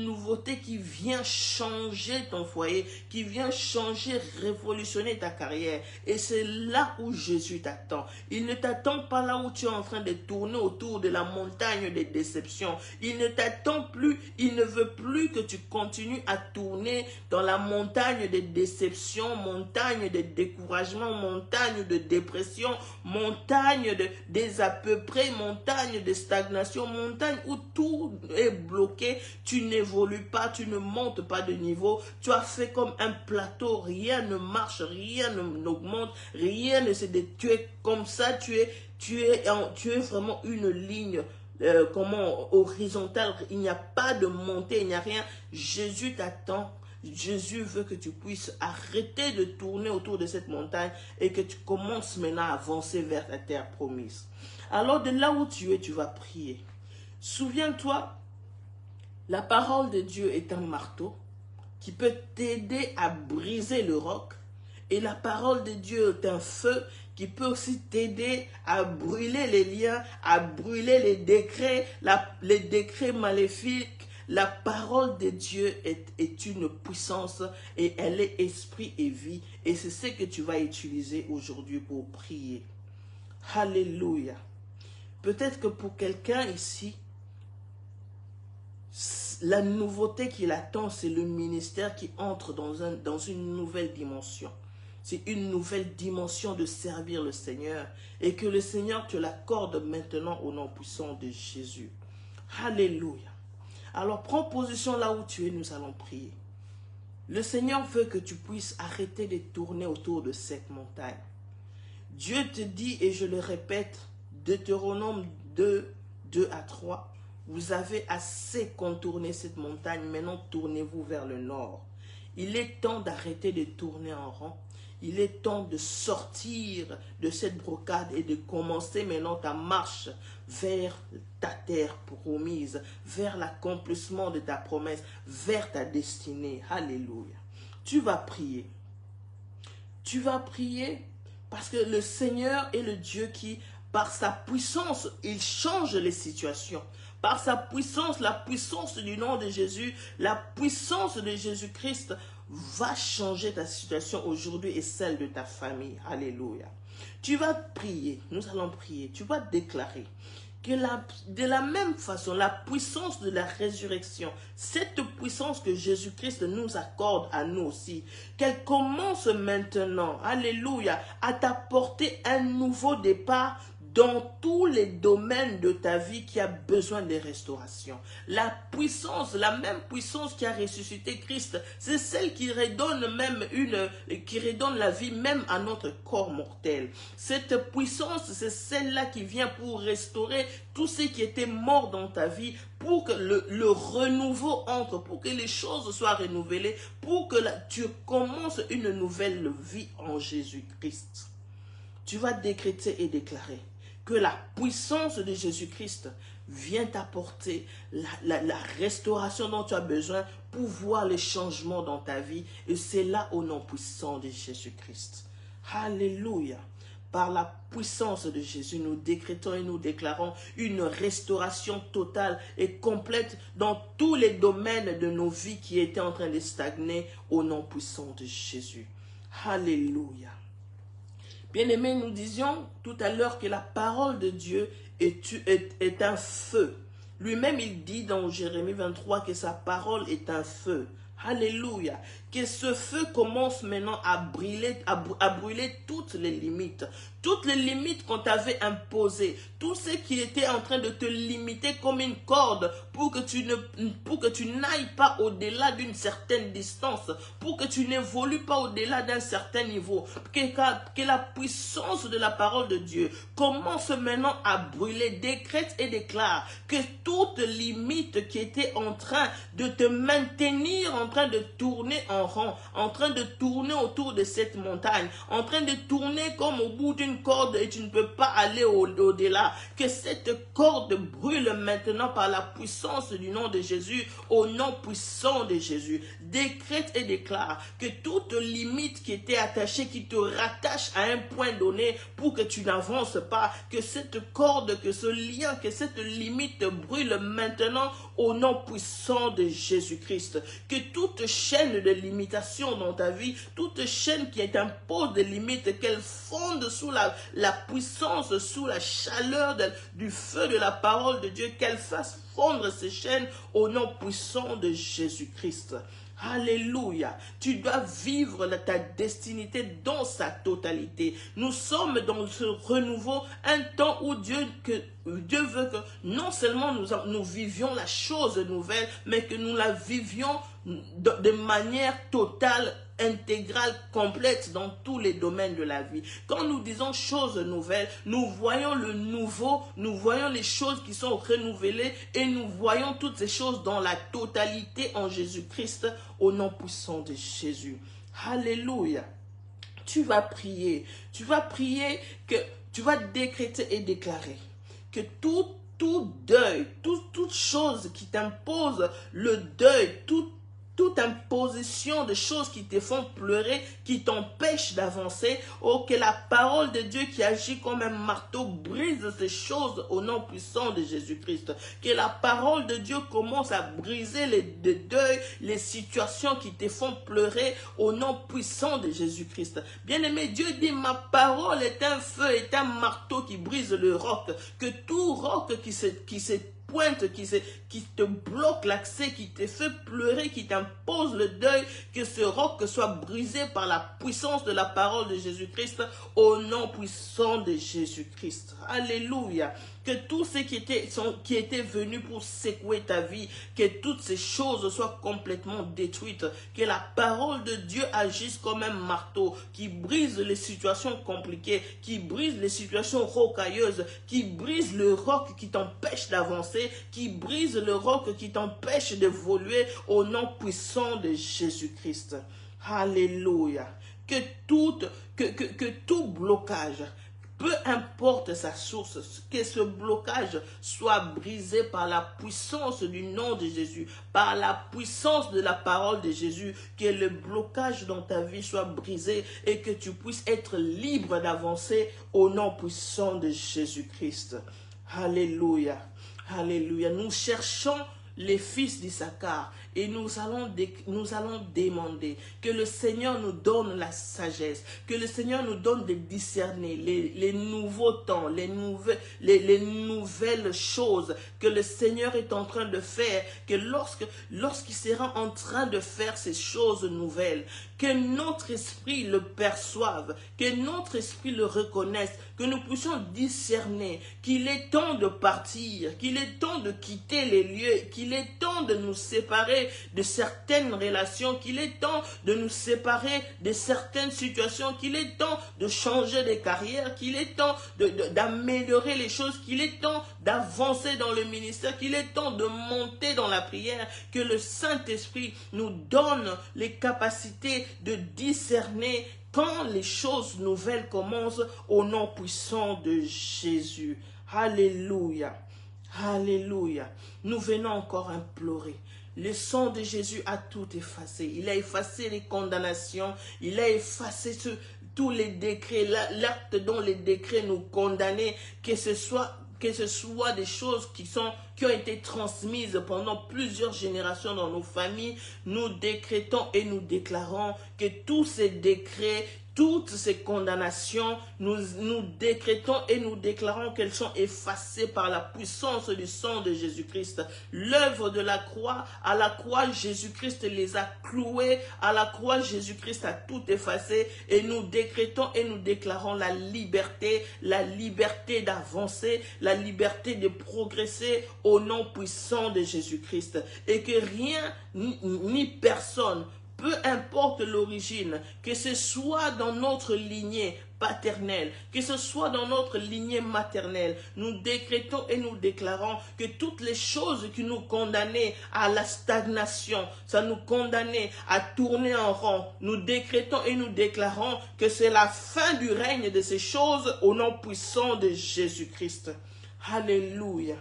S1: nouveauté qui vient changer ton foyer, qui vient changer, révolutionner ta carrière. Et c'est là où Jésus t'attend. Il ne t'attend pas là où tu es en train de tourner autour de la montagne des déceptions. Il ne t'attend plus, il ne veut plus que tu continues à tourner dans la montagne des déceptions, montagne de découragement, montagne de dépression, montagne des à peu près, montagne de stagnation, montagne où tout est bloqué. Tu n'évolues pas, tu ne montes pas de niveau, tu as fait comme un plateau, rien ne marche, rien n'augmente, rien ne se détruit, tu es comme ça, tu es vraiment une ligne horizontale, il n'y a pas de montée, il n'y a rien. Jésus t'attend, Jésus veut que tu puisses arrêter de tourner autour de cette montagne et que tu commences maintenant à avancer vers ta terre promise. Alors de là où tu es, tu vas prier. Souviens-toi, la parole de Dieu est un marteau qui peut t'aider à briser le roc. Et la parole de Dieu est un feu qui peut aussi t'aider à brûler les liens, à brûler les décrets maléfiques. La parole de Dieu est une puissance et elle est esprit et vie. Et c'est ce que tu vas utiliser aujourd'hui pour prier. Alléluia. Peut-être que pour quelqu'un ici, la nouveauté qu'il attend, c'est le ministère qui entre dans une nouvelle dimension. C'est une nouvelle dimension de servir le Seigneur. Et que le Seigneur te l'accorde maintenant au nom puissant de Jésus. Alléluia. Alors prends position là où tu es, nous allons prier. Le Seigneur veut que tu puisses arrêter de tourner autour de cette montagne. Dieu te dit, et je le répète, Deutéronome 2, 2 à 3, vous avez assez contourné cette montagne, maintenant tournez-vous vers le nord. Il est temps d'arrêter de tourner en rond. Il est temps de sortir de cette brocade et de commencer maintenant ta marche vers ta terre promise, vers l'accomplissement de ta promesse, vers ta destinée. Alléluia. Tu vas prier. Tu vas prier parce que le Seigneur est le Dieu qui, par sa puissance, il change les situations. Par sa puissance, la puissance du nom de Jésus, la puissance de Jésus-Christ va changer ta situation aujourd'hui et celle de ta famille. Alléluia. Tu vas prier, nous allons prier, tu vas déclarer que de la même façon, la puissance de la résurrection, cette puissance que Jésus-Christ nous accorde à nous aussi, qu'elle commence maintenant, alléluia, à t'apporter un nouveau départ dans tous les domaines de ta vie qui a besoin de restauration. La puissance, la même puissance qui a ressuscité Christ, c'est celle qui redonne la vie même à notre corps mortel. Cette puissance, c'est celle-là qui vient pour restaurer tout ce qui était mort dans ta vie, pour que le renouveau entre, pour que les choses soient renouvelées, pour que tu commences une nouvelle vie en Jésus-Christ. Tu vas décréter et déclarer que la puissance de Jésus-Christ vient t'apporter la restauration dont tu as besoin pour voir les changements dans ta vie. Et c'est là au nom puissant de Jésus-Christ. Alléluia. Par la puissance de Jésus, nous décrétons et nous déclarons une restauration totale et complète dans tous les domaines de nos vies qui étaient en train de stagner au nom puissant de Jésus. Alléluia. Bien-aimés, nous disions tout à l'heure que la parole de Dieu est un feu. Lui-même, il dit dans Jérémie 23 que sa parole est un feu. Alléluia. Que ce feu commence maintenant à brûler toutes les limites. Toutes les limites qu'on t'avait imposées. Tout ce qui était en train de te limiter comme une corde pour que tu n'ailles pas au-delà d'une certaine distance. Pour que tu n'évolues pas au-delà d'un certain niveau. Que la puissance de la parole de Dieu commence maintenant à brûler. Décrète et déclare que toute limite qui était en train de te maintenir, en train de tourner en rond, en train de tourner autour de cette montagne, en train de tourner comme au bout d'une corde et tu ne peux pas aller au-delà. Que cette corde brûle maintenant par la puissance du nom de Jésus, au nom puissant de Jésus. Décrète et déclare que toute limite qui était attachée, qui te rattache à un point donné pour que tu n'avances pas, que cette corde, que ce lien, que cette limite brûle maintenant au nom puissant de Jésus-Christ. Que toute chaîne de limitation dans ta vie, toute chaîne qui t'impose des limites, qu'elle fonde sous la puissance, sous la chaleur du feu de la parole de Dieu, qu'elle fasse fondre ces chaînes au nom puissant de Jésus-Christ. Alléluia. Tu dois vivre ta destinée dans sa totalité. Nous sommes dans ce renouveau, un temps où Dieu veut que non seulement nous vivions la chose nouvelle, mais que nous la vivions de manière totale, intégrale, complète dans tous les domaines de la vie. Quand nous disons choses nouvelles, nous voyons le nouveau, nous voyons les choses qui sont renouvelées et nous voyons toutes ces choses dans la totalité en Jésus-Christ, au nom puissant de Jésus. Alléluia. Tu vas prier que tu vas décréter et déclarer que tout deuil, toute chose qui t'impose le deuil, toute imposition de choses qui te font pleurer, qui t'empêchent d'avancer, oh, que la parole de Dieu qui agit comme un marteau brise ces choses au nom puissant de Jésus-Christ. Que la parole de Dieu commence à briser les deuils, les situations qui te font pleurer au nom puissant de Jésus-Christ. Bien-aimé, Dieu dit, ma parole est un feu, est un marteau qui brise le roc. Que tout roc qui se pointe, qui te bloque l'accès, qui te fait pleurer, qui t'impose le deuil, que ce roc soit brisé par la puissance de la parole de Jésus-Christ, au nom puissant de Jésus-Christ. Alléluia. Que tous ceux qui étaient venus pour secouer ta vie, que toutes ces choses soient complètement détruites, que la parole de Dieu agisse comme un marteau, qui brise les situations compliquées, qui brise les situations rocailleuses, qui brise le roc qui t'empêche d'avancer, qui brise le roc qui t'empêche d'évoluer au nom puissant de Jésus-Christ. Alléluia. Que tout blocage, peu importe sa source, que ce blocage soit brisé par la puissance du nom de Jésus, par la puissance de la parole de Jésus, que le blocage dans ta vie soit brisé et que tu puisses être libre d'avancer au nom puissant de Jésus-Christ. Alléluia. Alléluia. Nous cherchons les fils d'Issachar et nous allons demander que le Seigneur nous donne la sagesse, que le Seigneur nous donne de discerner les nouveaux temps, les nouvelles choses que le Seigneur est en train de faire, que lorsqu'il sera en train de faire ces choses nouvelles, que notre esprit le perçoive, que notre esprit le reconnaisse, que nous puissions discerner qu'il est temps de partir, qu'il est temps de quitter les lieux, qu'il est temps de nous séparer de certaines relations, qu'il est temps de nous séparer de certaines situations, qu'il est temps de changer de carrière, qu'il est temps d'améliorer les choses, qu'il est temps d'avancer dans le ministère, qu'il est temps de monter dans la prière, que le Saint-Esprit nous donne les capacités de discerner quand les choses nouvelles commencent au nom puissant de Jésus. Alléluia. Alléluia. Nous venons encore implorer. Le sang de Jésus a tout effacé. Il a effacé les condamnations. Il a effacé tous les décrets, l'acte dont les décrets nous condamnaient, que ce soit des choses qui ont été transmises pendant plusieurs générations dans nos familles. Nous décrétons et nous déclarons que tous ces décrets, toutes ces condamnations, nous décrétons et nous déclarons qu'elles sont effacées par la puissance du sang de Jésus-Christ. L'œuvre de la croix, à la croix, Jésus-Christ les a cloués, à la croix, Jésus-Christ a tout effacé et nous décrétons et nous déclarons la liberté d'avancer, la liberté de progresser au nom puissant de Jésus-Christ. Et que rien ni personne, peu importe l'origine, que ce soit dans notre lignée paternelle, que ce soit dans notre lignée maternelle, nous décrétons et nous déclarons que toutes les choses qui nous condamnaient à la stagnation, ça nous condamnait à tourner en rond, nous décrétons et nous déclarons que c'est la fin du règne de ces choses au nom puissant de Jésus-Christ. Alléluia.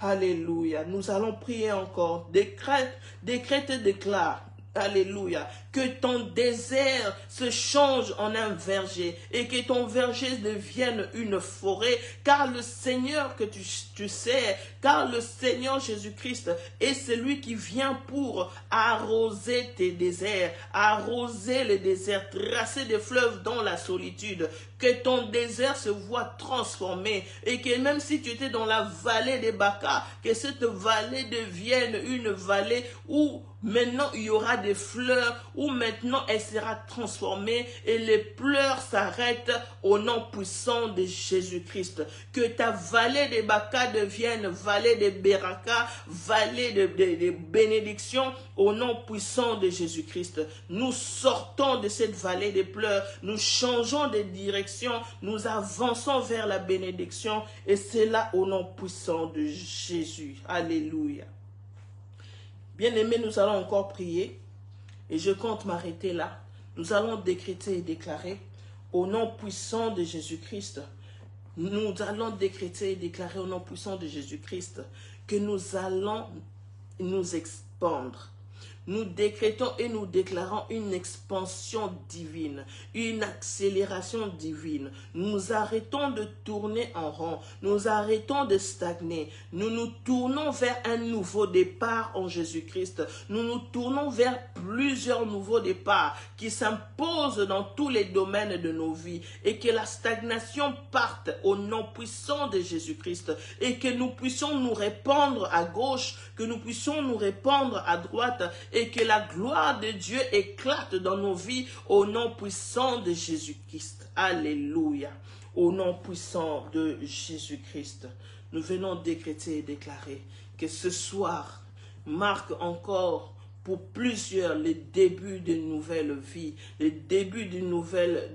S1: Alléluia. Nous allons prier encore. Décrète et déclare. Alléluia. Que ton désert se change en un verger et que ton verger devienne une forêt, car le Seigneur que tu sais, car le Seigneur Jésus-Christ est celui qui vient pour arroser tes déserts, arroser les déserts, tracer des fleuves dans la solitude. Que ton désert se voit transformé et que même si tu étais dans la vallée des Baca, que cette vallée devienne une vallée où maintenant il y aura des fleurs, où maintenant elle sera transformée et les pleurs s'arrêtent au nom puissant de Jésus-Christ. Que ta vallée des Baca devienne vallée de Beraka, vallée de bénédiction au nom puissant de Jésus-Christ. Nous sortons de cette vallée des pleurs, nous changeons de direction, nous avançons vers la bénédiction et c'est là au nom puissant de Jésus. Alléluia. Bien-aimés, nous allons encore prier et je compte m'arrêter là. Nous allons décréter et déclarer au nom puissant de Jésus-Christ. Nous allons décréter et déclarer au nom puissant de Jésus-Christ que nous allons nous expandre. Nous décrétons et nous déclarons une expansion divine, une accélération divine. Nous arrêtons de tourner en rond, nous arrêtons de stagner. Nous nous tournons vers un nouveau départ en Jésus-Christ. Nous nous tournons vers plusieurs nouveaux départs qui s'imposent dans tous les domaines de nos vies et que la stagnation parte au nom puissant de Jésus-Christ et que nous puissions nous répandre à gauche, que nous puissions nous répandre à droite et que la gloire de Dieu éclate dans nos vies au nom puissant de Jésus-Christ. Alléluia. Au nom puissant de Jésus-Christ. Nous venons décréter et déclarer que ce soir marque encore pour plusieurs les débuts d'une nouvelle vie, les débuts d'une nouvelle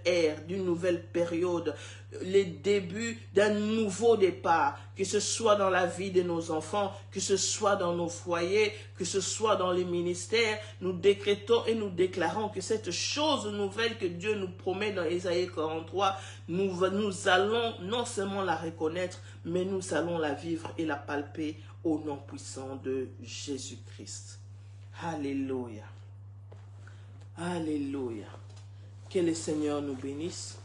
S1: ère, d'une nouvelle période, les débuts d'un nouveau départ, que ce soit dans la vie de nos enfants, que ce soit dans nos foyers, que ce soit dans les ministères. Nous décrétons et nous déclarons que cette chose nouvelle que Dieu nous promet dans Ésaïe 43, nous allons non seulement la reconnaître, mais nous allons la vivre et la palper au nom puissant de Jésus-Christ. Alléluia. Alléluia. Que le Seigneur nous bénisse.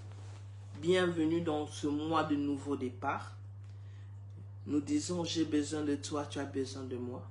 S1: Bienvenue dans ce mois de nouveau départ. Nous disons, j'ai besoin de toi, tu as besoin de moi.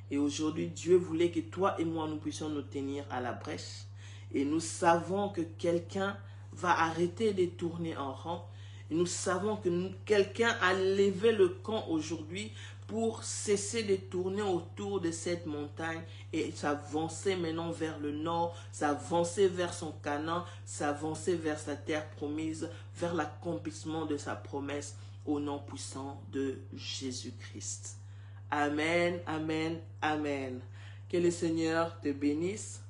S1: Et aujourd'hui, Dieu voulait que toi et moi, nous puissions nous tenir à la brèche. Et nous savons que quelqu'un va arrêter de tourner en rond. Et nous savons que quelqu'un a levé le camp aujourd'hui pour cesser de tourner autour de cette montagne et s'avancer maintenant vers le nord, s'avancer vers son Canaan, s'avancer vers sa terre promise, vers l'accomplissement de sa promesse au nom puissant de Jésus-Christ. Amen, amen, amen. Que le Seigneur te bénisse.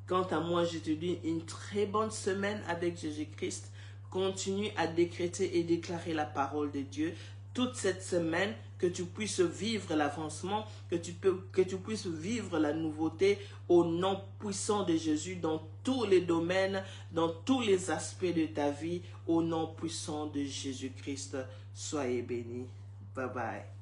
S1: Quant à moi, je te dis une très bonne semaine avec Jésus-Christ. Continue à décréter et déclarer la parole de Dieu toute cette semaine, que tu puisses vivre l'avancement, que tu puisses vivre la nouveauté au nom puissant de Jésus dans tous les domaines, dans tous les aspects de ta vie, au nom puissant de Jésus-Christ. Soyez bénis. Bye bye.